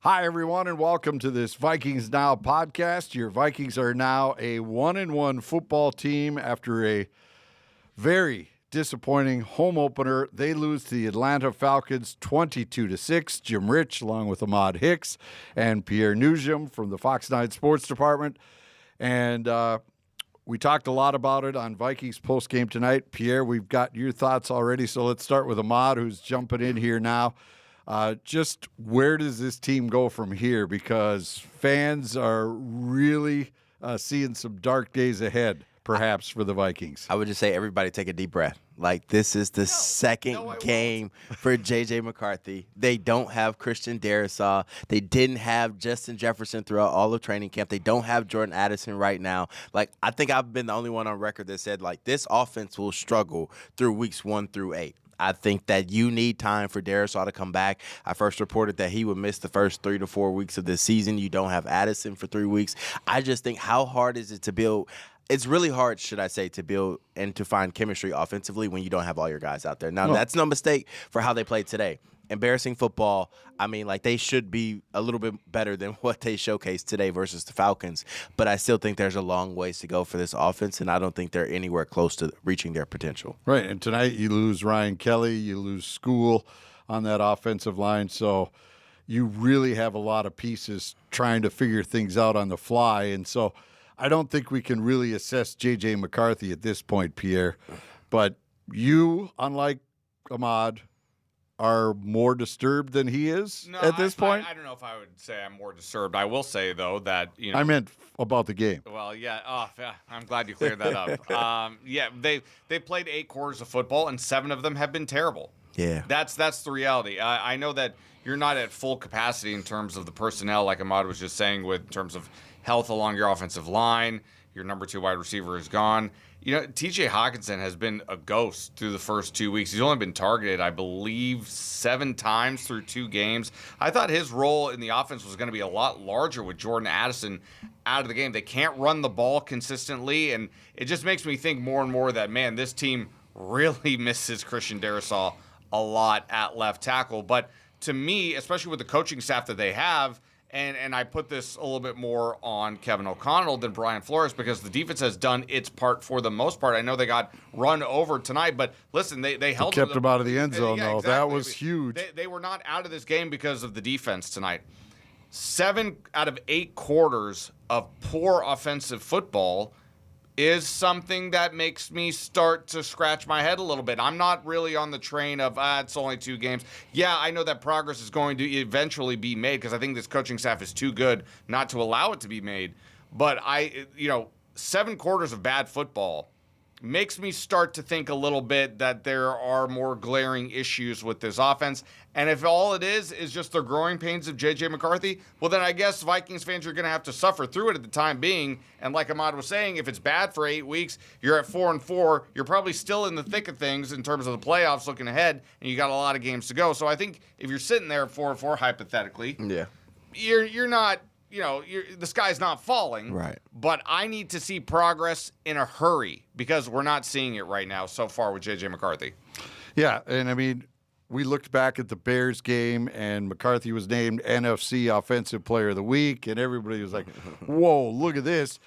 Hi, everyone, and welcome to this Vikings Now podcast. Your Vikings are now a 1-1 football team after a very disappointing home opener. They lose to the Atlanta Falcons 22-6. Jim Rich, along with Ahmad, Hicks, and Pierre Noujaim from the Fox 9 Sports Department. And we talked a lot about it on Vikings postgame tonight. Pierre, we've got your thoughts already, so let's start with Ahmad, who's jumping in here now. Just where does this team go from here? Because fans are really seeing some dark days ahead, perhaps, for the Vikings. I would just say everybody take a deep breath. Like, this is the second game for J.J. McCarthy. They don't have Christian Darrisaw. They didn't have Justin Jefferson throughout all of training camp. They don't have Jordan Addison right now. Like, I think I've been the only one on record that said, like, this offense will struggle through weeks 1 through 8. I think that you need time for Darrisaw to come back. I first reported that he would miss the first 3 to 4 weeks of this season. You don't have Addison for 3 weeks. I just think, how hard is it to build? It's really hard, should I say, to build and to find chemistry offensively when you don't have all your guys out there. Now, that's no mistake for how they played today. Embarrassing football. I mean, like, they should be a little bit better than what they showcased today versus the Falcons. But I still think there's a long ways to go for this offense, and I don't think they're anywhere close to reaching their potential. Right, and tonight you lose Ryan Kelly, you lose School on that offensive line, so you really have a lot of pieces trying to figure things out on the fly. And so I don't think we can really assess J.J. McCarthy at this point, Pierre. But you, unlike Ahmad, are more disturbed than he is at this point? I don't know if I would say I'm more disturbed. I will say, though, that, you know. I meant about the game. Well, yeah. Oh, yeah. I'm glad you cleared that up. Yeah, they played 8 quarters of football, and 7 of them have been terrible. Yeah. That's the reality. I know that you're not at full capacity in terms of the personnel, like Ahmad was just saying, in terms of health along your offensive line. Your number 2 wide receiver is gone. You know, T.J. Hockenson has been a ghost through the first 2 weeks. He's only been targeted, I believe, 7 times through 2 games. I thought his role in the offense was going to be a lot larger with Jordan Addison out of the game. They can't run the ball consistently, and it just makes me think more and more that, man, this team really misses Christian Darrisaw a lot at left tackle. But to me, especially with the coaching staff that they have, and I put this a little bit more on Kevin O'Connell than Brian Flores because the defense has done its part for the most part. I know they got run over tonight, but listen, they held kept them out of the end zone, though. Exactly. That was huge. They were not out of this game because of the defense tonight. 7 out of 8 quarters of poor offensive football is something that makes me start to scratch my head a little bit. I'm not really on the train of, it's only 2 games. Yeah, I know that progress is going to eventually be made because I think this coaching staff is too good not to allow it to be made. But 7 quarters of bad football makes me start to think a little bit that there are more glaring issues with this offense. And if all it is just the growing pains of J.J. McCarthy, well, then I guess Vikings fans are going to have to suffer through it at the time being. And like Ahmad was saying, if it's bad for 8 weeks, you're at 4-4, you're probably still in the thick of things in terms of the playoffs looking ahead, and you got a lot of games to go. So I think if you're sitting there at 4-4, hypothetically, you're not, the sky's not falling. Right. But I need to see progress in a hurry because we're not seeing it right now so far with J.J. McCarthy. Yeah, and I mean, we looked back at the Bears game, and McCarthy was named NFC Offensive Player of the Week, and everybody was like, whoa, look at this.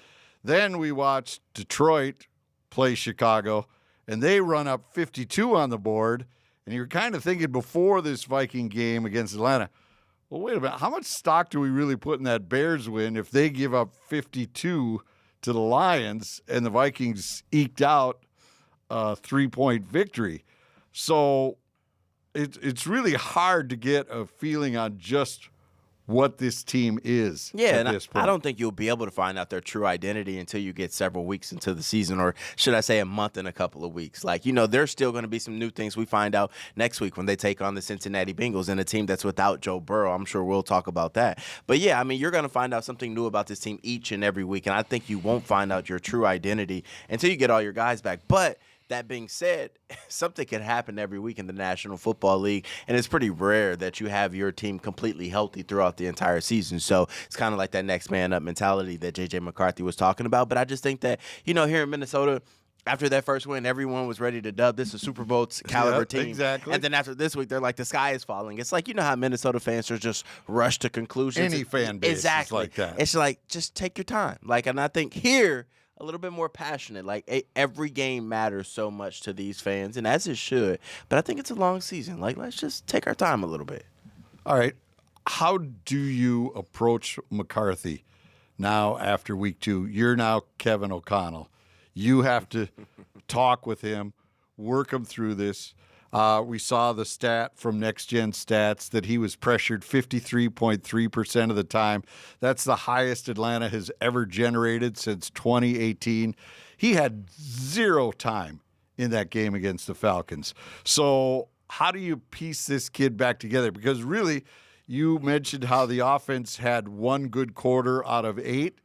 Then we watched Detroit play Chicago, and they run up 52 on the board, and you're kind of thinking before this Viking game against Atlanta, well, wait a minute, how much stock do we really put in that Bears win if they give up 52 to the Lions and the Vikings eked out a 3-point victory? So it's really hard to get a feeling on just what this team is at this point. I don't think you'll be able to find out their true identity until you get several weeks into the season, or should I say a month and a couple of weeks. Like, there's still going to be some new things we find out next week when they take on the Cincinnati Bengals and a team that's without Joe Burrow. I'm sure we'll talk about that. But, yeah, I mean, you're going to find out something new about this team each and every week, and I think you won't find out your true identity until you get all your guys back. But that being said, something can happen every week in the National Football League, and it's pretty rare that you have your team completely healthy throughout the entire season. So it's kind of like that next man up mentality that J.J. McCarthy was talking about. But I just think that, here in Minnesota, After that first win, everyone was ready to dub this a Super Bowl caliber team. Exactly. And then after this week, they're like, the sky is falling. It's like, you know how Minnesota fans are just rush to conclusions. Any fan base exactly. is like that. It's like, just take your time. Like, and I think here, a little bit more passionate. Like, every game matters so much to these fans, and as it should. But I think it's a long season. Like, let's just take our time a little bit. All right. How do you approach McCarthy now after week 2? You're now Kevin O'Connell. You have to talk with him, work him through this. We saw the stat from Next Gen Stats that he was pressured 53.3% of the time. That's the highest Atlanta has ever generated since 2018. He had 0 time in that game against the Falcons. So how do you piece this kid back together? Because really, you mentioned how the offense had 1 good quarter out of 8.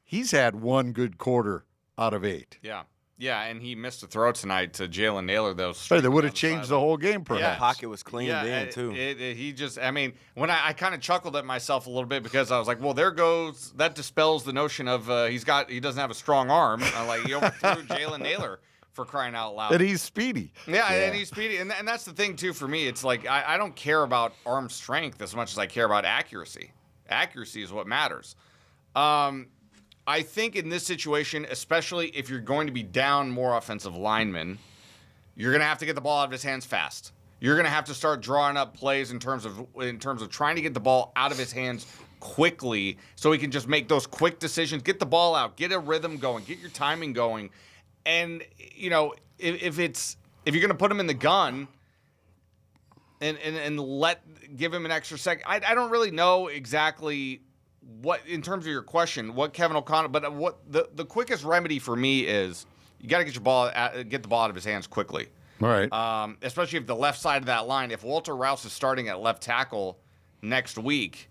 He's had 1 good quarter out of 8. Yeah. Yeah, and he missed a throw tonight to Jalen Naylor, though. Right, that would have changed the whole game, perhaps. The pocket was cleaned in, too. He just, I mean, when I kind of chuckled at myself a little bit because I was like, well, there goes, that dispels the notion of he doesn't have a strong arm. Like, he overthrew Jalen Naylor, for crying out loud. And he's speedy. Yeah, and he's speedy. And that's the thing, too, for me. It's like, I don't care about arm strength as much as I care about accuracy. Accuracy is what matters. I think in this situation, especially if you're going to be down more offensive linemen, you're going to have to get the ball out of his hands fast. You're going to have to start drawing up plays in terms of trying to get the ball out of his hands quickly so he can just make those quick decisions, get the ball out, get a rhythm going, get your timing going. And, you know, if you're going to put him in the gun and give him an extra second, I don't really know exactly what, in terms of your question, what Kevin O'Connell, but what the quickest remedy for me is you got to get the ball out of his hands quickly. All right. Especially if the left side of that line, if Walter Rouse is starting at left tackle next week,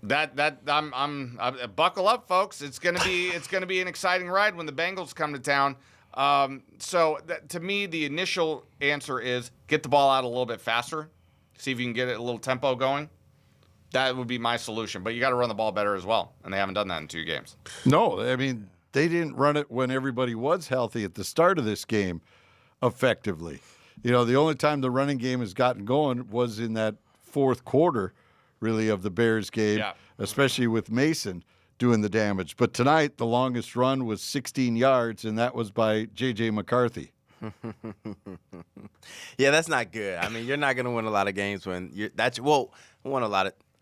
I'm buckle up, folks. It's gonna be an exciting ride when the Bengals come to town. To me, the initial answer is get the ball out a little bit faster, see if you can get it a little tempo going. That would be my solution. But you got to run the ball better as well, and they haven't done that in 2 games. No, I mean, they didn't run it when everybody was healthy at the start of this game effectively. You know, the only time the running game has gotten going was in that 4th quarter, really, of the Bears game, especially with Mason doing the damage. But tonight, the longest run was 16 yards, and that was by J.J. McCarthy. Yeah, that's not good. I mean, you're not going to win a lot of games when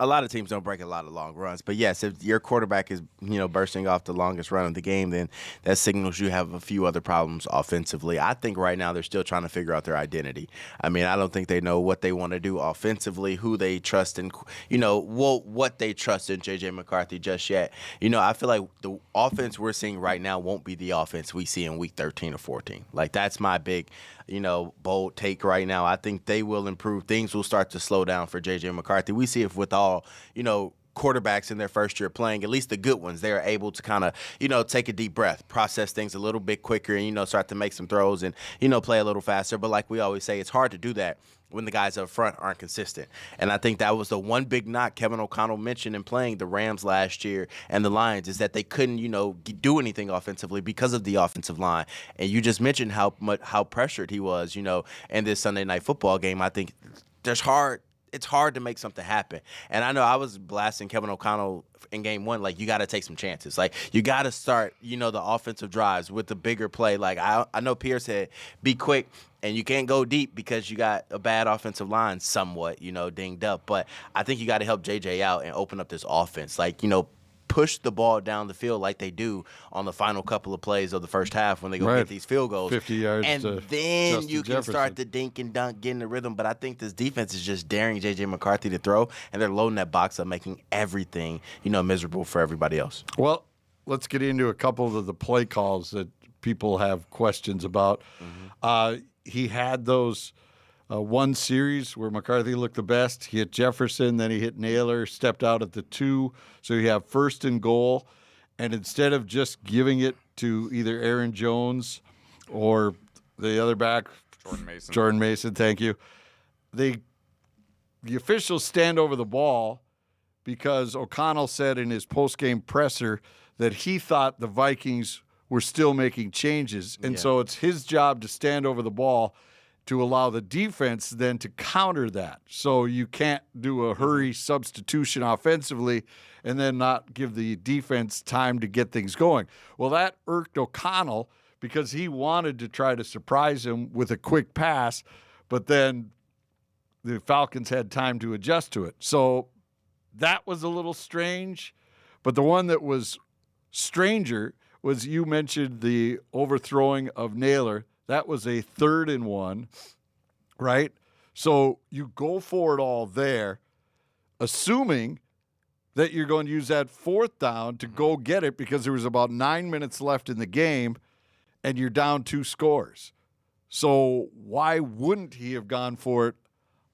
a lot of teams don't break a lot of long runs. But yes, if your quarterback is, bursting off the longest run of the game, then that signals you have a few other problems offensively. I think right now they're still trying to figure out their identity. I mean, I don't think they know what they want to do offensively, who they trust in, what they trust in J.J. McCarthy just yet. I feel like the offense we're seeing right now won't be the offense we see in week 13 or 14. Like, that's my big, bold take right now. I think they will improve. Things will start to slow down for J.J. McCarthy. We see it with all, quarterbacks in their first year playing, at least the good ones, they're able to kind of, take a deep breath, process things a little bit quicker and, start to make some throws and, play a little faster. But like we always say, it's hard to do that when the guys up front aren't consistent. And I think that was the one big knock Kevin O'Connell mentioned in playing the Rams last year and the Lions, is that they couldn't, do anything offensively because of the offensive line. And you just mentioned how pressured he was, in this Sunday Night Football game. I think it's hard to make something happen. And I know I was blasting Kevin O'Connell in game 1, like, you got to take some chances. Like, you got to start, the offensive drives with the bigger play. Like, I know Pierre said, be quick, and you can't go deep because you got a bad offensive line somewhat, dinged up. But I think you got to help JJ out and open up this offense. Like, push the ball down the field like they do on the final couple of plays of the first half when they go get these field goals. 50 yards and to then Justin you can Jefferson. start to dink and dunk, get in the rhythm. But I think this defense is just daring J.J. McCarthy to throw, and they're loading that box up, making everything, miserable for everybody else. Well, let's get into a couple of the play calls that people have questions about. He had those one series where McCarthy looked the best. He hit Jefferson, then he hit Naylor, stepped out at the 2. So you have 1st and goal. And instead of just giving it to either Aaron Jones or the other back, Jordan Mason, thank you. The officials stand over the ball because O'Connell said in his post-game presser that he thought the Vikings were still making changes. And so it's his job to stand over the ball to allow the defense then to counter that. So you can't do a hurry substitution offensively and then not give the defense time to get things going. Well, that irked O'Connell because he wanted to try to surprise him with a quick pass, but then the Falcons had time to adjust to it. So that was a little strange. But the one that was stranger was, you mentioned the overthrowing of Naylor. That was a 3rd and 1, right? So you go for it all there, assuming that you're going to use that 4th down to go get it because there was about 9 minutes left in the game and you're down 2 scores. So why wouldn't he have gone for it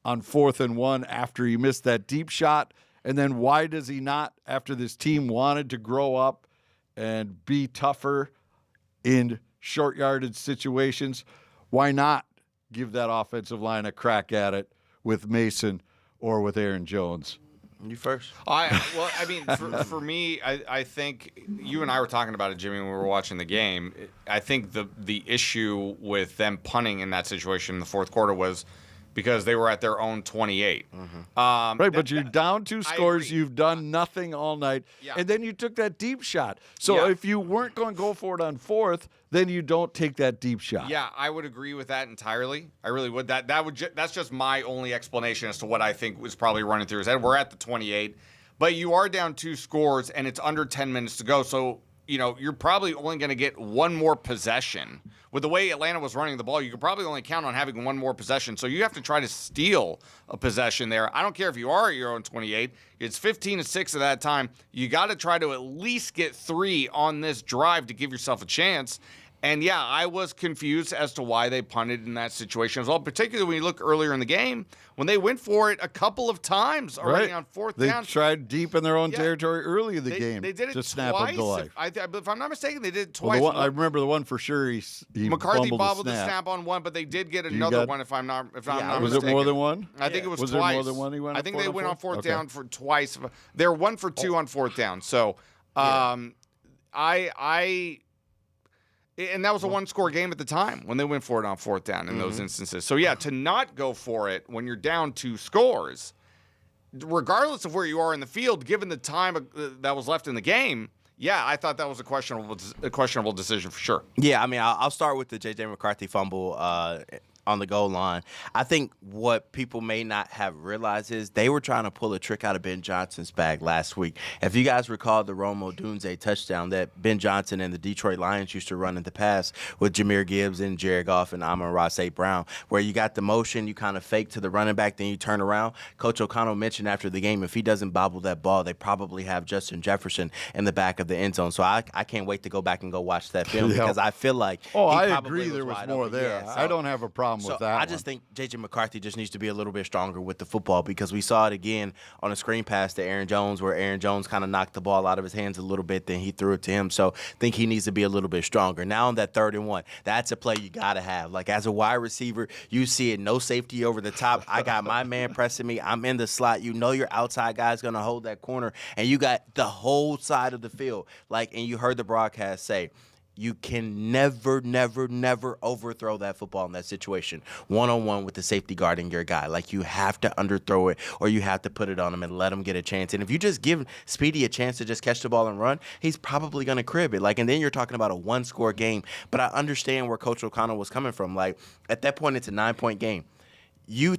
on 4th and 1 after he missed that deep shot? And then why does he not, after this team wanted to grow up and be tougher in short yardage situations, why not give that offensive line a crack at it with Mason or with Aaron Jones? You first. For me, I think you and I were talking about it, Jimmy, when we were watching the game. I think the issue with them punting in that situation in the fourth quarter was because they were at their own 28. Right, but you're down 2 scores. You've done nothing all night. Yeah. And then you took that deep shot. So if you weren't going to go for it on 4th, then you don't take that deep shot. Yeah, I would agree with that entirely. I really would. That's just my only explanation as to what I think was probably running through his head. We're at the 28, but you are down 2 scores, and it's under 10 minutes to go. So, you're probably only going to get one more possession. With the way Atlanta was running the ball, you could probably only count on having one more possession. So you have to try to steal a possession there. I don't care if you are at your own 28. It's 15-6 at that time. You got to try to at least get 3 on this drive to give yourself a chance. And, yeah, I was confused as to why they punted in that situation as well, particularly when you look earlier in the game when they went for it a couple of times already on 4th down. They tried deep in their own territory early in the game. They did it to snap twice. up the life. If I'm not mistaken, they did it twice. Well, I remember the one for sure. He McCarthy bobbled the snap on one, but they did get another one. If I'm not mistaken. Was it more than one? I think it was twice. Was there more than one he went? I think they went on 4th down for twice. They're 1 for 2 on 4th down. So, and that was a 1-score game at the time when they went for it on 4th down in those instances. So, to not go for it when you're down 2 scores, regardless of where you are in the field, given the time that was left in the game, I thought that was a questionable decision for sure. Yeah, I mean, I'll start with the J.J. McCarthy fumble on the goal line. I think what people may not have realized is they were trying to pull a trick out of Ben Johnson's bag last week. If you guys recall the Rome Odunze touchdown that Ben Johnson and the Detroit Lions used to run in the past with Jahmyr Gibbs and Jared Goff and Amon-Ra St. Brown, where you got the motion, you kind of fake to the running back, then you turn around. Coach O'Connell mentioned after the game, if he doesn't bobble that ball, they probably have Justin Jefferson in the back of the end zone. So I can't wait to go back and go watch that film because I feel like I agree there was more there. Yeah, so, I don't have a problem with that. I just think J.J. McCarthy just needs to be a little bit stronger with the football because we saw it again on a screen pass to Aaron Jones where Aaron Jones kind of knocked the ball out of his hands a little bit, then he threw it to him. So I think he needs to be a little bit stronger. Now on that 3rd and 1, that's a play you got to have. Like as a wide receiver, you see it, no safety over the top. I got my man pressing me. I'm in the slot. You know your outside guy's going to hold that corner, and you got the whole side of the field. And you heard the broadcast say, you can never, never, never overthrow that football in that situation. One-on-one with the safety guarding your guy. Like, you have to underthrow it or you have to put it on him and let him get a chance. And if you just give Speedy a chance to just catch the ball and run, he's probably going to crib it. And then you're talking about a 1-score game. But I understand where Coach O'Connell was coming from. At that point, it's a 9-point game. You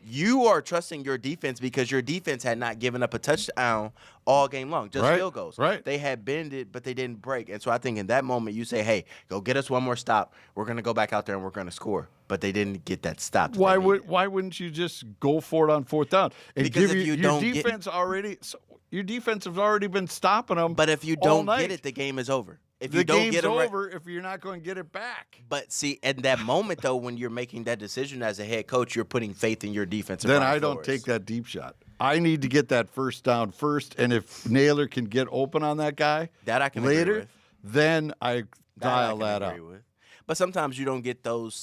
you are trusting your defense because your defense had not given up a touchdown all game long, just field goals. Right. They had bended, but they didn't break. And so I think in that moment you say, hey, go get us one more stop. We're going to go back out there and we're going to score. But they didn't get that stop. Why wouldn't you just go for it on 4th down? And because if you don't your defense has already been stopping them. But if you don't get it, the game is over. If the game's over if you're not going to get it back. But see, at that moment, though, when you're making that decision as a head coach, you're putting faith in your defense. Then I don't take that deep shot. I need to get that first down first, and if Naylor can get open on that guy that I can later, agree with. then I dial that up. But sometimes you don't get those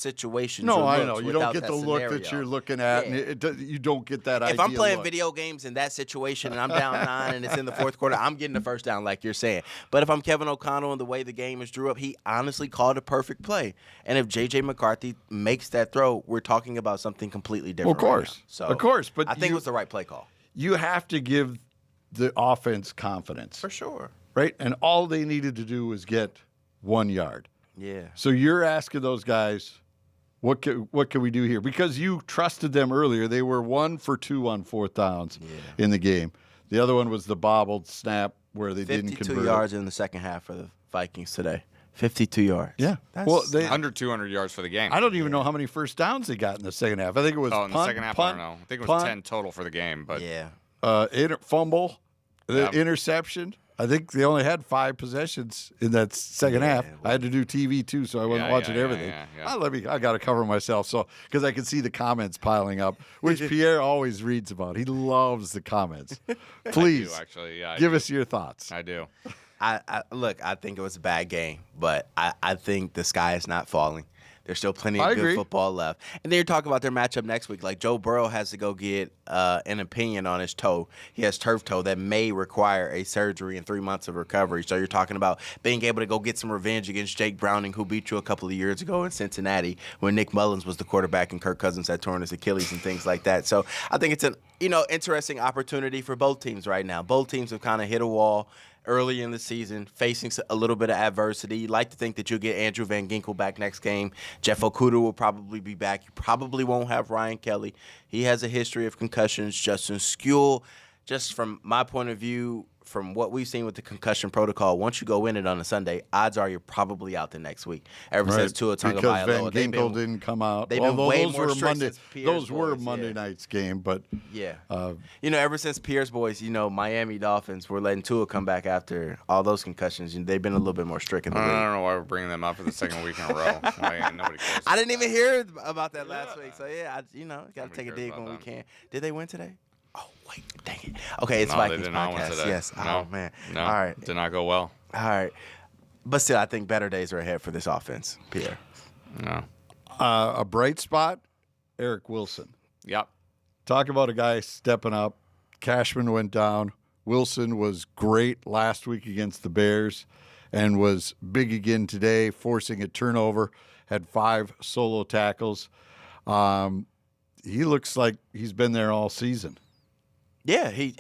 situations. No, or I looks know. You without don't get that the look that scenario. you're looking at, Yeah. and you don't get that idea. If I'm playing look. video games in that situation and I'm down 9 and it's in the fourth quarter, I'm getting the first down like you're saying. But if I'm Kevin O'Connell and the way the game is drew up, he honestly called a perfect play. And if J.J. McCarthy makes that throw, we're talking about something completely different. Of course. Right now. So Of course. But I think it was the right play call. You have to give the offense confidence. For sure. Right? And all they needed to do was get 1 yard. Yeah. So you're asking those guys, what can we do here? Because you trusted them earlier. They were 1 for 2 on fourth downs in the game. The other one was the bobbled snap where they didn't convert. 52 yards in the second half for the Vikings today. 52 yards. Yeah. That's they Under 200 yards for the game. I don't even know how many first downs they got in the second half. I think it was in the second half, I don't know. I think it was 10 total for the game. But fumble, the Yeah. interception. I think they only had 5 possessions in that second half. I had to do TV too, so I wasn't watching everything. I got to cover myself, because I can see the comments piling up, which Pierre always reads about. He loves the comments. Please, I do, actually. give us your thoughts. I do. Look, I think it was a bad game, but I think the sky is not falling. There's still plenty of good football left. And then you're talking about their matchup next week. Like, Joe Burrow has to go get an opinion on his toe. He has turf toe that may require a surgery and 3 months of recovery. So you're talking about being able to go get some revenge against Jake Browning, who beat you a couple of years ago in Cincinnati when Nick Mullins was the quarterback and Kirk Cousins had torn his Achilles and things like that. So I think it's an interesting opportunity for both teams right now. Both teams have kind of hit a wall early in the season, facing a little bit of adversity. You like to think that you'll get Andrew Van Ginkel back next game. Jeff Okudah will probably be back. You probably won't have Ryan Kelly. He has a history of concussions. Justin Skule, just from my point of view, from what we've seen with the concussion protocol, once you go in it on a Sunday, odds are you're probably out the next week. Ever since Tua Tagovailoa, because Van Ginkel didn't come out. They've been way more strict Monday. since Pierre's Those were boys, Monday night's game, but ever since Pierre's boys, Miami Dolphins were letting Tua come back after all those concussions. They've been a little bit more strict in the league. I don't know why we're bringing them up for the second week in a row. Nobody cares. I didn't even hear about that last week, so got to take a dig when we can. Did they win today? Oh, wait, dang it. Okay, it's Vikings they did not win podcast. today. Yes. No, Oh, man. No, all right. did not go well. All right. But still, I think better days are ahead for this offense, Pierre. No. A bright spot, Eric Wilson. Yep. Talk about a guy stepping up. Cashman went down. Wilson was great last week against the Bears and was big again today, forcing a turnover, had 5 solo tackles. He looks like he's been there all season. Yeah, he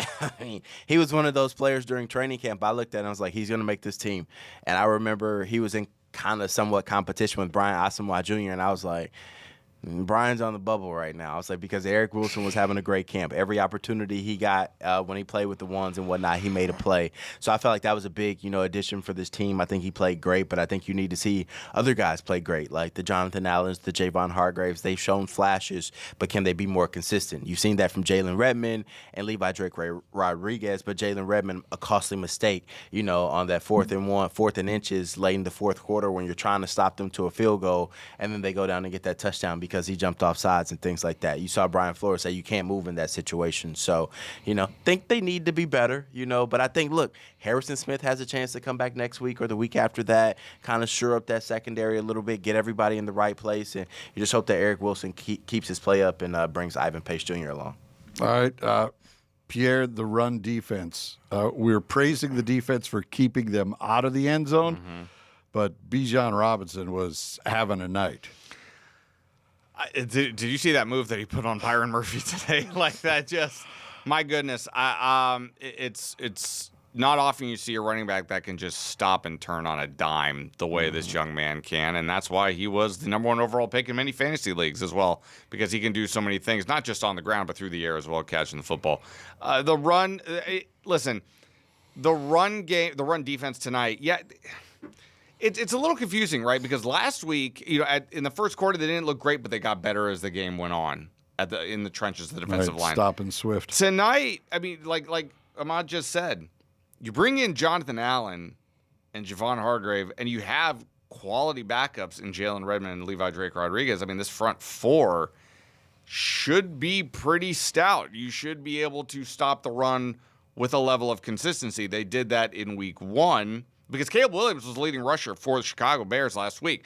was one of those players during training camp. I looked at him and I was like, he's going to make this team. And I remember he was in kind of somewhat competition with Brian Asamoah Jr., and I was like, Brian's on the bubble right now. I was like, because Eric Wilson was having a great camp. Every opportunity he got when he played with the ones and whatnot, he made a play. So I felt like that was a big, addition for this team. I think he played great, but I think you need to see other guys play great, like the Jonathan Allens, the Javon Hargraves. They've shown flashes, but can they be more consistent? You've seen that from Jalen Redmond and Levi Drake Rodriguez, but Jalen Redmond, a costly mistake, on that 4th and inches late in the fourth quarter when you're trying to stop them to a field goal, and then they go down and get that touchdown because he jumped off sides and things like that. You saw Brian Flores say you can't move in that situation. So, think they need to be better, but I think, look, Harrison Smith has a chance to come back next week or the week after that, kind of shore up that secondary a little bit, get everybody in the right place, and you just hope that Eric Wilson keeps his play up and brings Ivan Pace Jr. along. All right, Pierre, the run defense. We're praising the defense for keeping them out of the end zone, but Bijan Robinson was having a night. Did you see that move that he put on Byron Murphy today? Like that, just my goodness. It's not often you see a running back that can just stop and turn on a dime the way this young man can, and that's why he was the number 1 overall pick in many fantasy leagues as well, because he can do so many things, not just on the ground but through the air as well, catching the football. The run, listen, the run game, the run defense tonight, yeah. It's a little confusing, right? Because last week, in the first quarter, they didn't look great, but they got better as the game went on in the trenches of the defensive line. Stopping Swift. Tonight, I mean, like Ahmad just said, you bring in Jonathan Allen and Javon Hargrave, and you have quality backups in Jalen Redmond and Levi Drake Rodriguez. I mean, this front 4 should be pretty stout. You should be able to stop the run with a level of consistency. They did that in week 1. Because Caleb Williams was the leading rusher for the Chicago Bears last week.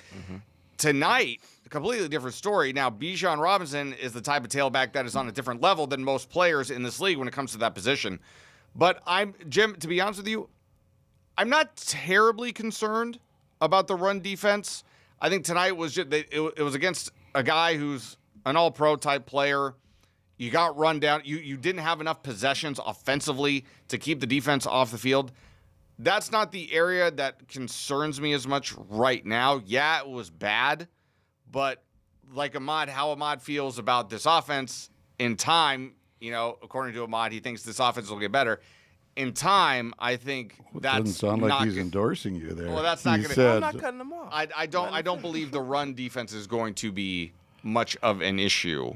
Tonight, a completely different story. Now, Bijan Robinson is the type of tailback that is on a different level than most players in this league when it comes to that position. But Jim, to be honest with you, I'm not terribly concerned about the run defense. I think tonight was just, it was against a guy who's an all-pro type player. You got run down. You didn't have enough possessions offensively to keep the defense off the field. That's not the area that concerns me as much right now. Yeah, it was bad, but like Ahmad, how Ahmad feels about this offense in time, according to Ahmad, he thinks this offense will get better. In time, I think that's doesn't sound like he's endorsing you there. Well, that's not going to. I'm not cutting them off. I don't believe the run defense is going to be much of an issue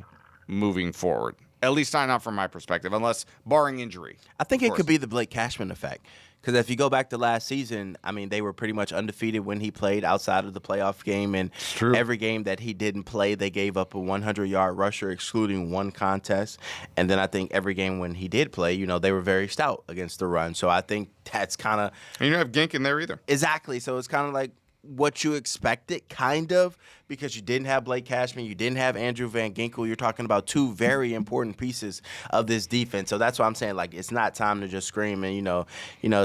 moving forward. At least not from my perspective, unless barring injury. I think it could be the Blake Cashman effect. Because if you go back to last season, I mean, they were pretty much undefeated when he played outside of the playoff game. And every game that he didn't play, they gave up a 100-yard rusher, excluding one contest. And then I think every game when he did play, they were very stout against the run. So I think that's kind of... And you don't have Gink in there either. Exactly. So it's kind of like what you expected, kind of, because you didn't have Blake Cashman, you didn't have Andrew Van Ginkel. You're talking about two very important pieces of this defense. So that's why I'm saying, like, it's not time to just scream and,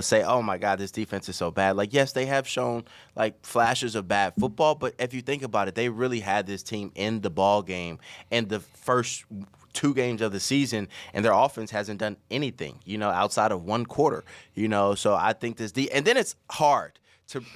say, oh, my God, this defense is so bad. Like, yes, they have shown, like, flashes of bad football, but if you think about it, they really had this team in the ball game in the first 2 games of the season, and their offense hasn't done anything, outside of 1 quarter, So I think and then it's hard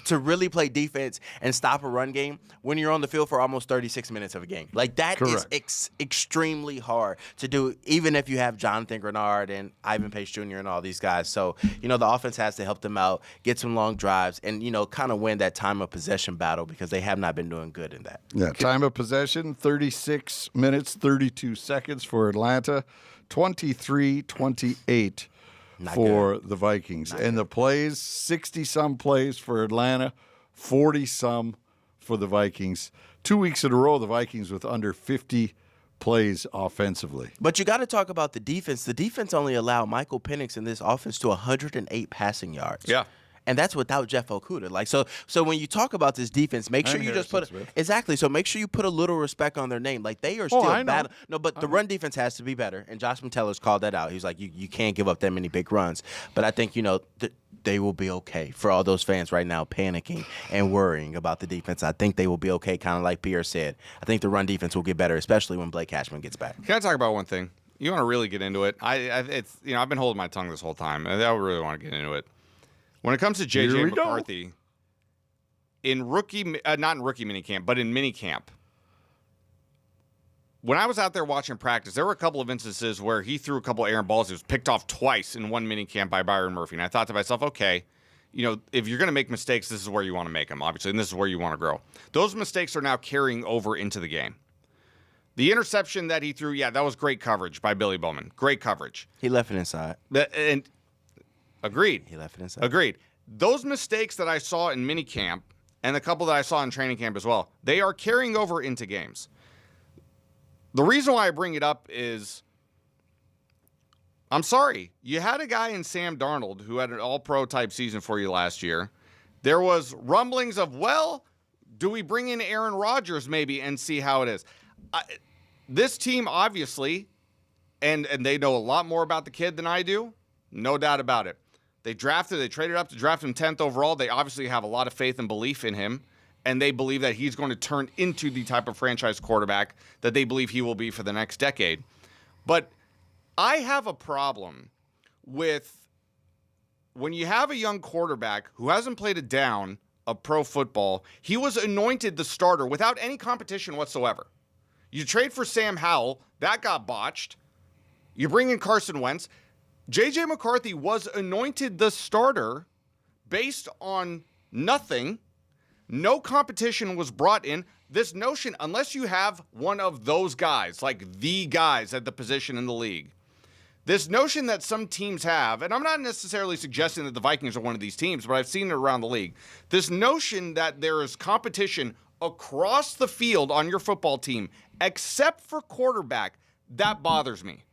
to really play defense and stop a run game when you're on the field for almost 36 minutes of a game. Like, that is extremely hard to do, even if you have Jonathan Grenard and Ivan Pace Jr. and all these guys. So, the offense has to help them out, get some long drives, and, kind of win that time of possession battle because they have not been doing good in that. Yeah, time of possession, 36 minutes, 32 seconds for Atlanta, 23-28. For the Vikings. And the plays, 60-some plays for Atlanta, 40-some for the Vikings. 2 weeks in a row, the Vikings with under 50 plays offensively. But you got to talk about the defense. The defense only allowed Michael Penix in this offense to 108 passing yards. Yeah. And that's without Jeff Okudah. Like, so when you talk about this defense, make sure you just put exactly. So make sure you put a little respect on their name. Like, they are still bad. No, but the run defense has to be better. And Josh McTeller's called that out. He's like, you can't give up that many big runs. But I think they will be okay. For all those fans right now panicking and worrying about the defense, I think they will be okay. Kind of like Pierre said. I think the run defense will get better, especially when Blake Cashman gets back. Can I talk about one thing? You want to really get into it? I've been holding my tongue this whole time. I really want to get into it. When it comes to J.J. McCarthy, not in rookie minicamp, but in minicamp, when I was out there watching practice, there were a couple of instances where he threw a couple of errant balls. He was picked off twice in one minicamp by Byron Murphy. And I thought to myself, okay, if you're going to make mistakes, this is where you want to make them, obviously, and this is where you want to grow. Those mistakes are now carrying over into the game. The interception that he threw, that was great coverage by Billy Bowman. Great coverage. He left it inside. Agreed. He left it inside. Agreed. Those mistakes that I saw in minicamp and the couple that I saw in training camp as well, they are carrying over into games. The reason why I bring it up is, I'm sorry, you had a guy in Sam Darnold who had an all-pro type season for you last year. There was rumblings of, do we bring in Aaron Rodgers maybe and see how it is? This team, obviously, and they know a lot more about the kid than I do, no doubt about it. They traded up to draft him 10th overall. They obviously have a lot of faith and belief in him, and they believe that he's going to turn into the type of franchise quarterback that they believe he will be for the next decade. But I have a problem with when you have a young quarterback who hasn't played a down of pro football. He was anointed the starter without any competition whatsoever. You trade for Sam Howell. That got botched. You bring in Carson Wentz. J.J. McCarthy was anointed the starter based on nothing. No competition was brought in. This notion, unless you have one of those guys, like the guys at the position in the league, this notion that some teams have, and I'm not necessarily suggesting that the Vikings are one of these teams, but I've seen it around the league. This notion that there is competition across the field on your football team, except for quarterback, that bothers me.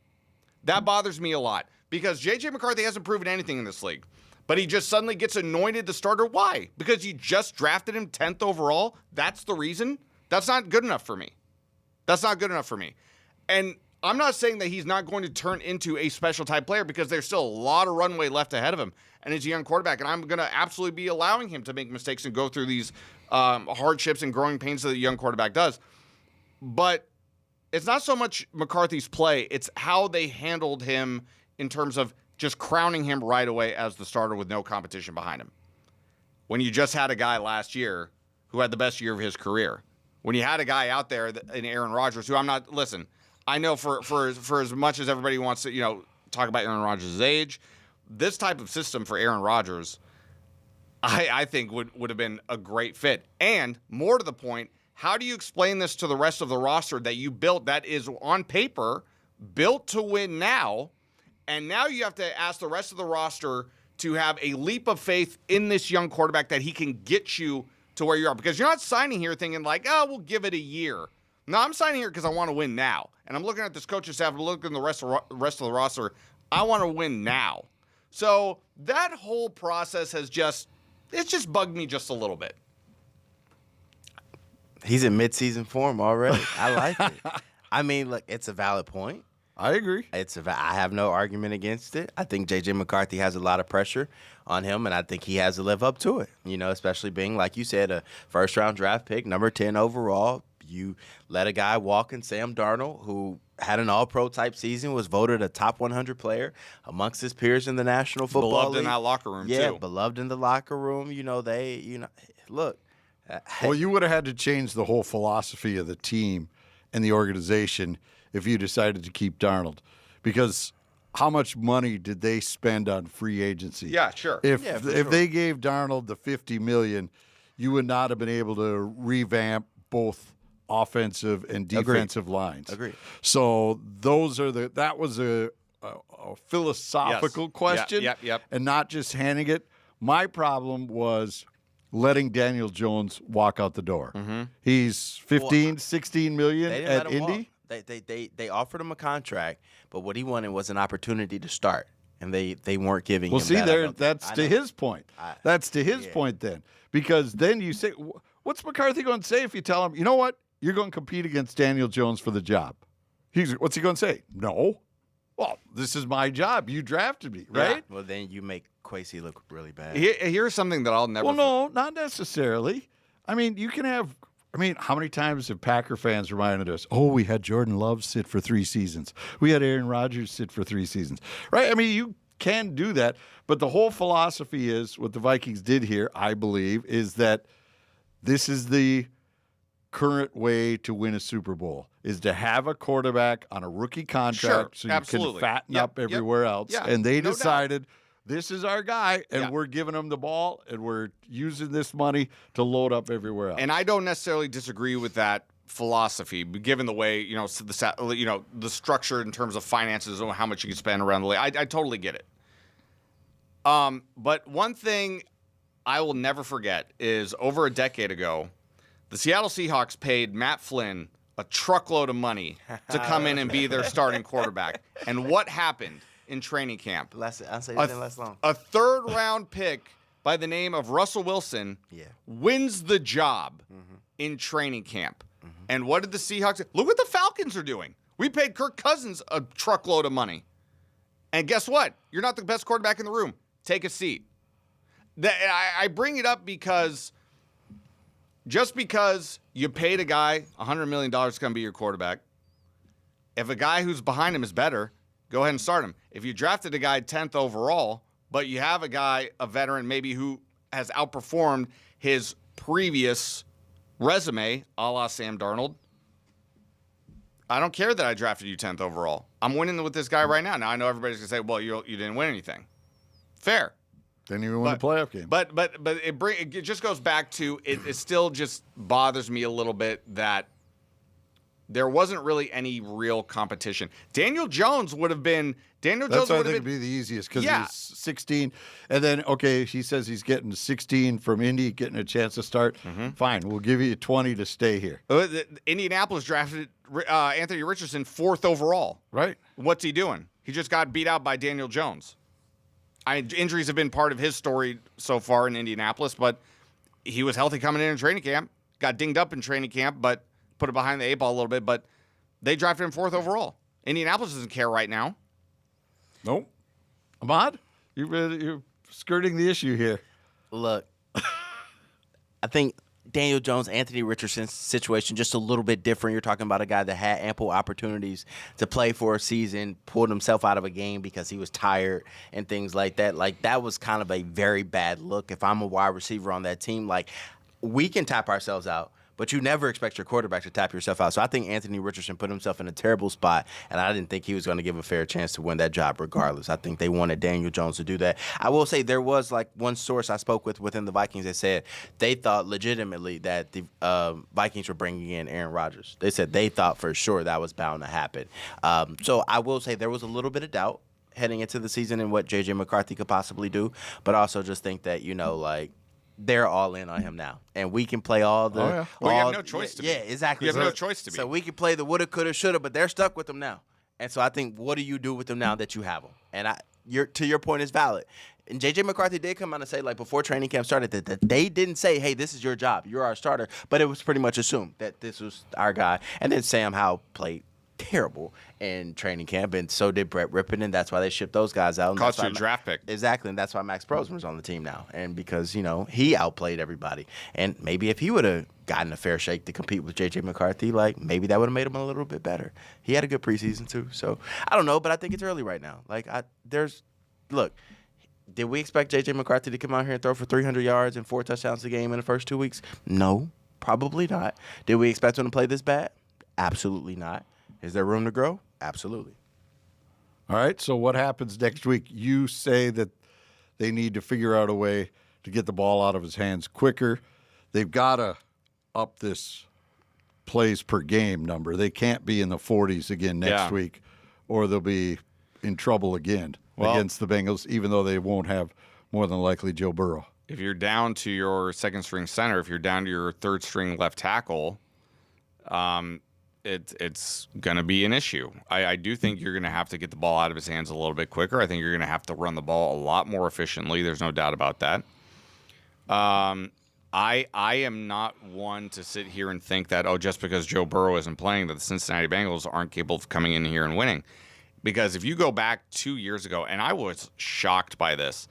That bothers me a lot. Because J.J. McCarthy hasn't proven anything in this league. But he just suddenly gets anointed the starter. Why? Because you just drafted him 10th overall? That's the reason? That's not good enough for me. That's not good enough for me. And I'm not saying that he's not going to turn into a special type player because there's still a lot of runway left ahead of him. And he's a young quarterback. And I'm going to absolutely be allowing him to make mistakes and go through these hardships and growing pains that a young quarterback does. But it's not so much McCarthy's play. It's how they handled him in terms of just crowning him right away as the starter with no competition behind him. When you just had a guy last year who had the best year of his career. When you had a guy out there in Aaron Rodgers, who listen, I know for as much as everybody wants to, talk about Aaron Rodgers' age, this type of system for Aaron Rodgers, I think would have been a great fit. And more to the point, how do you explain this to the rest of the roster that you built that is on paper built to win now, and now you have to ask the rest of the roster to have a leap of faith in this young quarterback that he can get you to where you are? Because you're not signing here thinking like, we'll give it a year. No, I'm signing here because I want to win now. And I'm looking at this coaching staff, I'm looking at the rest of the roster. I want to win now. So that whole process has just bugged me just a little bit. He's in midseason form already. I like it. I mean, look, it's a valid point. I agree. I have no argument against it. I think J.J. McCarthy has a lot of pressure on him, and I think he has to live up to it, especially being, like you said, a first-round draft pick, number 10 overall. You let a guy walk in Sam Darnold, who had an all-pro type season, was voted a top 100 player amongst his peers in the National Football League. Beloved in that locker room, too. Yeah, beloved in the locker room. Look. Well, you would have had to change the whole philosophy of the team and the organization if you decided to keep Darnold, because how much money did they spend on free agency? Yeah, sure. If they gave Darnold the $50 million, you would not have been able to revamp both offensive and defensive lines. Agreed. So that was a philosophical question, Yep. and not just handing it. My problem was letting Daniel Jones walk out the door. Mm-hmm. He's 16 million at Indy. They offered him a contract, but what he wanted was an opportunity to start, and they weren't giving him that. Well, see, that's to his point. That's to his point then. Because then you say, what's McCarthy going to say if you tell him, you know what, you're going to compete against Daniel Jones for the job? What's he going to say? No. Well, this is my job. You drafted me, right? Yeah. Well, then you make Kwesi look really bad. Here's something that I'll never... Well, no, not necessarily. I mean, you can have... how many times have Packer fans reminded us, we had Jordan Love sit for 3 seasons. We had Aaron Rodgers sit for 3 seasons. Right? I mean, you can do that. But the whole philosophy is, what the Vikings did here, I believe, is that this is the current way to win a Super Bowl, is to have a quarterback on a rookie contract so you can fatten up everywhere else. Yeah, and they no decided... This is our guy, and Yeah. we're giving him the ball, and we're using this money to load up everywhere else. And I don't necessarily disagree with that philosophy, given the way the structure in terms of finances and how much you can spend around the league. I totally get it. But one thing I will never forget is over a decade ago, the Seattle Seahawks paid Matt Flynn a truckload of money to come in and be their starting quarterback. And what happened in training camp? I'll say it didn't last long. A third-round pick by the name of Russell Wilson wins the job in training camp. And what did the Seahawks... Look what the Falcons are doing. We paid Kirk Cousins a truckload of money. And guess what? You're not the best quarterback in the room. Take a seat. I bring it up because just because you paid a guy $100 million to come be your quarterback, if a guy who's behind him is better, go ahead and start him. If you drafted a guy 10th overall, but you have a guy, a veteran maybe who has outperformed his previous resume, a la Sam Darnold, I don't care that I drafted you 10th overall. I'm winning with this guy right now. Now, I know everybody's going to say, well, you didn't win anything. Fair. Didn't even win a playoff game. But it just goes back to, it still just bothers me a little bit that there wasn't really any real competition. Daniel Jones would have been... That's what I think would be the easiest because he's 16. And then, he says he's getting 16 from Indy, getting a chance to start. Fine, we'll give you 20 to stay here. Indianapolis drafted Anthony Richardson 4th overall. Right. What's he doing? He just got beat out by Daniel Jones. Injuries have been part of his story so far in Indianapolis, but he was healthy coming in training camp. got dinged up in training camp, but put it behind the 8 ball a little bit. But they drafted him 4th overall. Indianapolis doesn't care right now. Nope. Ahmad, you're skirting the issue here. Look, I think Daniel Jones, Anthony Richardson's situation just a little bit different. You're talking about a guy that had ample opportunities to play for a season, pulled himself out of a game because he was tired and things like that. Like, that was kind of a very bad look. If I'm a wide receiver on that team, like, we can tap ourselves out, but you never expect your quarterback to tap yourself out. So I think Anthony Richardson put himself in a terrible spot, and I didn't think he was going to give a fair chance to win that job regardless. I think they wanted Daniel Jones to do that. I will say there was, like, one source I spoke with within the Vikings that said they thought legitimately that the Vikings were bringing in Aaron Rodgers. They said they thought for sure that was bound to happen. So I will say there was a little bit of doubt heading into the season and what J.J. McCarthy could possibly do, but also just think that, like, they're all in on him now, and we can play all the. Oh, yeah. Well, you have no choice to be. Yeah, exactly. You have no choice to be. So we can play the woulda, coulda, shoulda, but they're stuck with them now. And so I think, what do you do with them now that you have them? And to your point is valid. And J.J. McCarthy did come out and say, like, before training camp started, that they didn't say, hey, this is your job, you're our starter, but it was pretty much assumed that this was our guy. And then Sam Howell played terrible in training camp, and so did Brett Rippon, and that's why they shipped those guys out. Cost you a draft pick. Exactly, and that's why Max Brosman's on the team now, and because, he outplayed everybody. And maybe if he would have gotten a fair shake to compete with J.J. McCarthy, like, maybe that would have made him a little bit better. He had a good preseason, too. So, I don't know, but I think it's early right now. Like, look, did we expect J.J. McCarthy to come out here and throw for 300 yards and 4 touchdowns a game in the first 2 weeks? No, probably not. Did we expect him to play this bad? Absolutely not. Is there room to grow? Absolutely. All right, so what happens next week? You say that they need to figure out a way to get the ball out of his hands quicker. They've got to up this plays per game number. They can't be in the 40s again next week, or they'll be in trouble again against the Bengals, even though they won't have more than likely Joe Burrow. If you're down to your second-string center, if you're down to your third-string left tackle, it's going to be an issue. I do think you're going to have to get the ball out of his hands a little bit quicker. I think you're going to have to run the ball a lot more efficiently. There's no doubt about that. I am not one to sit here and think that, just because Joe Burrow isn't playing, that the Cincinnati Bengals aren't capable of coming in here and winning. Because if you go back 2 years ago, and I was shocked by this,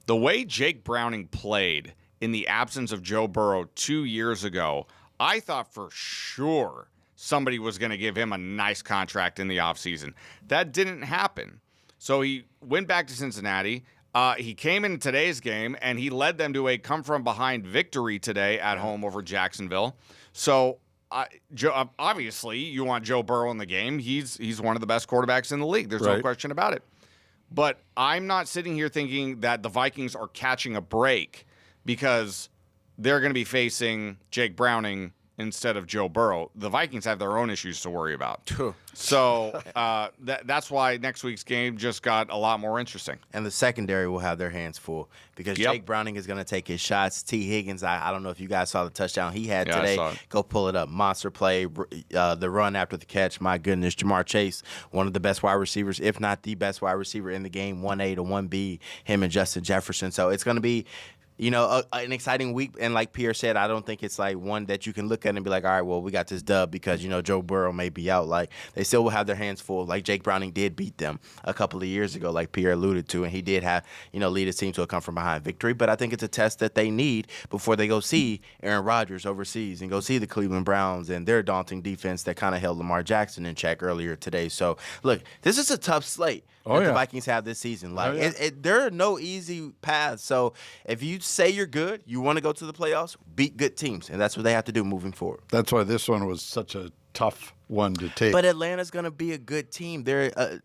the way Jake Browning played in the absence of Joe Burrow 2 years ago, I thought for sure somebody was going to give him a nice contract in the offseason. That didn't happen. So he went back to Cincinnati. He came in today's game, and he led them to a come-from-behind victory today at home over Jacksonville. So obviously you want Joe Burrow in the game. He's one of the best quarterbacks in the league. There's no question about it. But I'm not sitting here thinking that the Vikings are catching a break because they're going to be facing Jake Browning instead of Joe Burrow. The Vikings have their own issues to worry about. So that's why next week's game just got a lot more interesting. And the secondary will have their hands full because Jake Browning is going to take his shots. T. Higgins, I don't know if you guys saw the touchdown he had today. Go pull it up. Monster play, the run after the catch. My goodness, Jamar Chase, one of the best wide receivers, if not the best wide receiver in the game, 1A to 1B, him and Justin Jefferson. So it's going to be an exciting week. And like Pierre said, I don't think it's like one that you can look at and be like, all right, well, we got this dub because, Joe Burrow may be out. Like, they still will have their hands full. Like, Jake Browning did beat them a couple of years ago, like Pierre alluded to, and he did have, lead his team to a come-from-behind victory. But I think it's a test that they need before they go see Aaron Rodgers overseas and go see the Cleveland Browns and their daunting defense that kind of held Lamar Jackson in check earlier today. So, look, this is a tough slate that the Vikings have this season. Like, there are no easy paths. So, if you say you're good, you want to go to the playoffs, beat good teams, and that's what they have to do moving forward. That's why this one was such a tough one to take. But Atlanta's going to be a good team.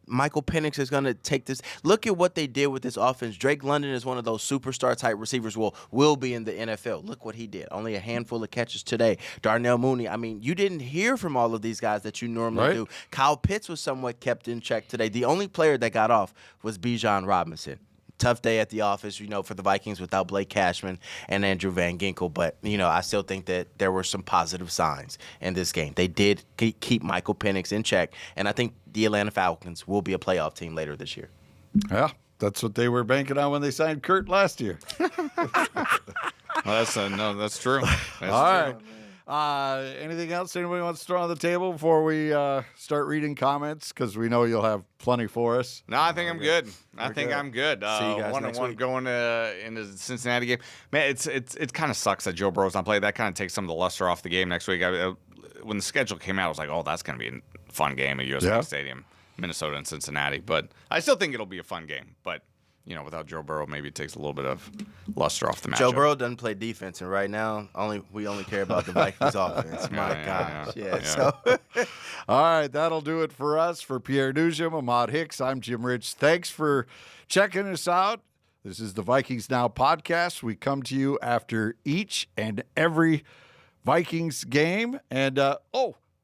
Michael Penix is going to take this. Look at what they did with this offense. Drake London is one of those superstar-type receivers will be in the NFL. Look what he did. Only a handful of catches today. Darnell Mooney, you didn't hear from all of these guys that you normally do. Kyle Pitts was somewhat kept in check today. The only player that got off was Bijan Robinson. Tough day at the office, for the Vikings without Blake Cashman and Andrew Van Ginkel. But, I still think that there were some positive signs in this game. They did keep Michael Penix in check, and I think the Atlanta Falcons will be a playoff team later this year. Yeah, that's what they were banking on when they signed Kurt last year. Well, that's true. All right. Anything else anybody wants to throw on the table before we start reading comments? Because we know you'll have plenty for us. No, I think I'm good. I think good. I'm good. See you guys next 1-1 week. going into the Cincinnati game. Man, it kind of sucks that Joe Burrow's not playing. That kind of takes some of the luster off the game next week. When the schedule came out, I was like, oh, that's going to be a fun game at US Bank Stadium, Minnesota and Cincinnati. But I still think it'll be a fun game. But, without Joe Burrow, maybe it takes a little bit of luster off the matchup. Joe Burrow doesn't play defense, and right now, we only care about the Vikings offense. My Yeah, gosh. yeah. So All right, that'll do it for us. For Pierre Noujaim, Ahmad Hicks, I'm Jim Rich. Thanks for checking us out. This is the Vikings Now podcast. We come to you after each and every Vikings game. And,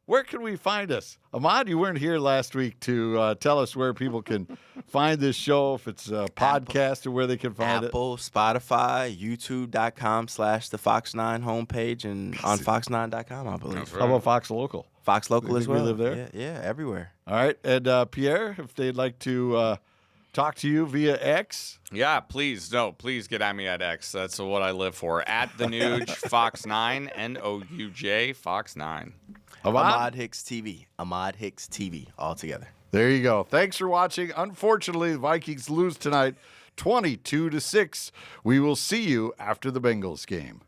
where can we find us? Ahmad, you weren't here last week to tell us where people can find this show, if it's a podcast or where they can find Apple, Spotify, YouTube.com/the Fox 9 homepage, and on Fox9.com, I believe. it. How about Fox Local? Fox Local You as think we well. live there? Yeah, everywhere. All right. And Pierre, if they'd like to talk to you via X. Yeah, please get at me at X. That's what I live for. At the Nouj Fox 9, Nouj Fox 9. Ahmad Hicks TV. Ahmad Hicks TV all together. There you go. Thanks for watching. Unfortunately, the Vikings lose tonight 22-6. We will see you after the Bengals game.